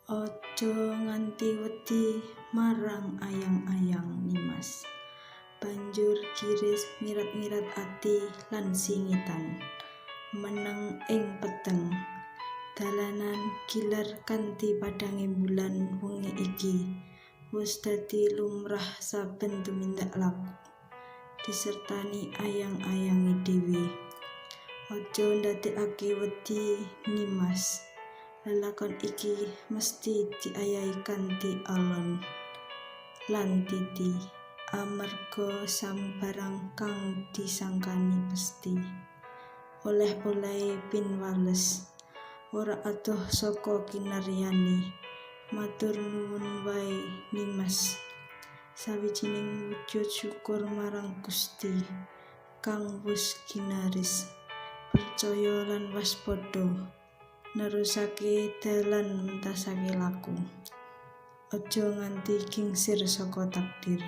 Aja nganti wedi marang ayang-ayang Nimas. Banjur Giris ngirat-ngirat ati lan singitan. Meneng ing peteng. Dalanan gilar kanthi padhange bulan wengi iki wis dadi lumrah saben tumindak laku. Disertani ayang-ayange dhewe. Aja ndadekake wedi Nimas. Lelakon iki mesti diayahi kanthi alon lan titi, amarga sambarang kang disangkani pesthi. Oleh-olehe pinwales, ora adoh saka kinaryane. Matur nuwun wae Nimas. Sawijining wujud syukur marang Gusti kang wis ginaris. Percaya lan waspada. Nerusake dalan mentasake laku. Aja nganti kingsir saka takdir.